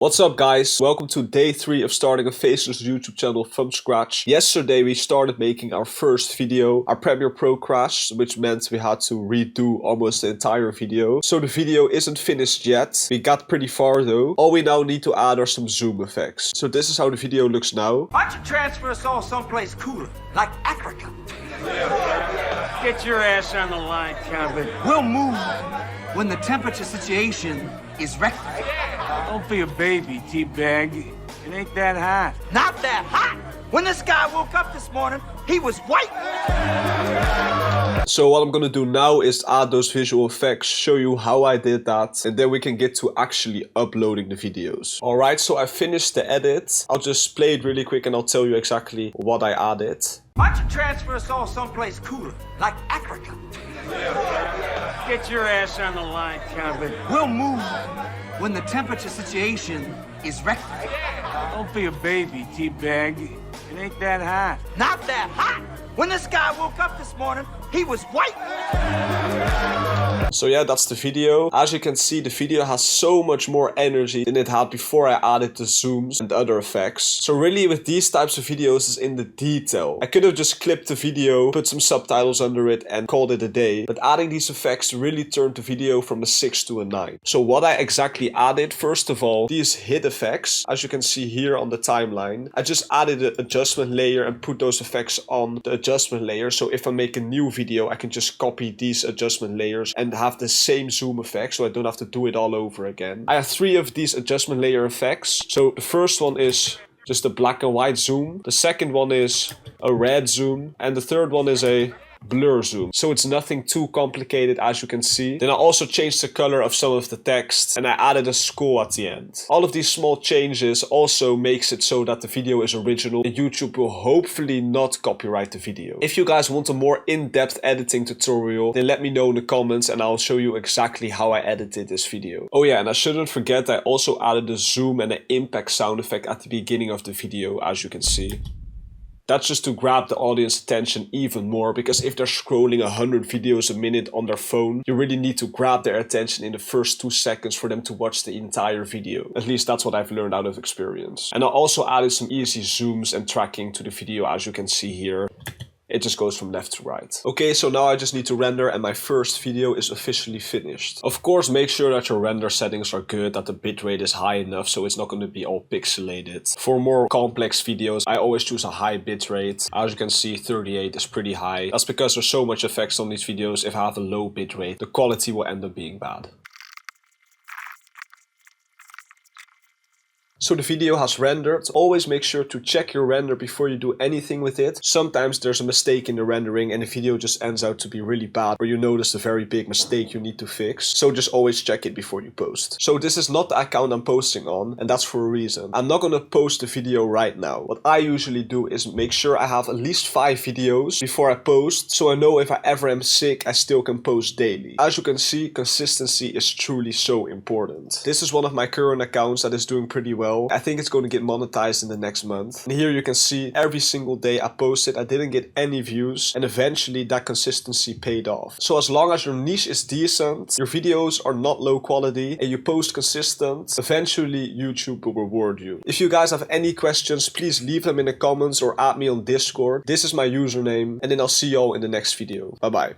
What's up guys, welcome to day 3 of starting a faceless YouTube channel from scratch. Yesterday we started making our first video. Our Premiere Pro crashed, which meant we had to redo almost the entire video. So the video isn't finished yet. We got pretty far though. All we now need to add are some zoom effects. So this is how the video looks now. Why don't you transfer us all someplace cooler, like Africa? Get your ass on the line, Calvin. We'll move when the temperature situation is rectified. Don't be a baby, T-Bag. It ain't that hot. Not that hot! When this guy woke up this morning, he was white! So what I'm gonna do now is add those visual effects, show you how I did that, and then we can get to actually uploading the videos. Alright, so I finished the edit. I'll just play it really quick and I'll tell you exactly what I added. Why don't you transfer us all someplace cooler, like Africa? Get your ass on the line, Calvin. We'll move when the temperature situation is rectified. Don't be a baby, T-Bag. It ain't that hot. Not that hot! When this guy woke up this morning, he was white! So yeah, that's the video. As you can see, the video has so much more energy than it had before I added the zooms and other effects. So really with these types of videos is in the detail. I could have just clipped the video, put some subtitles under it and called it a day. But adding these effects really turned the video from a 6 to a 9. So what I exactly added, first of all, these hit effects, as you can see here on the timeline. I just added an adjustment layer and put those effects on the adjustment layer. So if I make a new video, I can just copy these adjustment layers and have the same zoom effect, so I don't have to do it all over again. I have 3 of these adjustment layer effects. So the first one is just a black and white zoom. The second one is a red zoom. And the third one is a blur zoom. So it's nothing too complicated, as you can see. Then I also changed the color of some of the text and I added a score at the end. All of these small changes also makes it so that the video is original and YouTube will hopefully not copyright the video. If you guys want a more in-depth editing tutorial, then let me know in the comments and I'll show you exactly how I edited this video. Oh yeah, and I shouldn't forget I also added a zoom and an impact sound effect at the beginning of the video, as you can see. That's just to grab the audience attention even more, because if they're scrolling 100 videos a minute on their phone, you really need to grab their attention in the first 2 seconds for them to watch the entire video. At least that's what I've learned out of experience. And I also added some easy zooms and tracking to the video, as you can see here. It just goes from left to right. Okay, so now I just need to render and my first video is officially finished. Of course, make sure that your render settings are good, that the bitrate is high enough so it's not going to be all pixelated. For more complex videos, I always choose a high bitrate. As you can see, 38 is pretty high. That's because there's so much effects on these videos. If I have a low bitrate, the quality will end up being bad. So the video has rendered. Always make sure to check your render before you do anything with it. Sometimes there's a mistake in the rendering and the video just ends out to be really bad, or you notice a very big mistake you need to fix. So just always check it before you post. So this is not the account I'm posting on, and that's for a reason. I'm not gonna post the video right now. What I usually do is make sure I have at least 5 videos before I post, so I know if I ever am sick, I still can post daily. As you can see, consistency is truly so important. This is one of my current accounts that is doing pretty well. I think it's going to get monetized in the next month. And here you can see every single day I posted, I didn't get any views, and eventually that consistency paid off. So as long as your niche is decent, your videos are not low quality, and you post consistent, eventually YouTube will reward you. If you guys have any questions, please leave them in the comments or add me on Discord. This is my username, and then I'll see you all in the next video. Bye bye.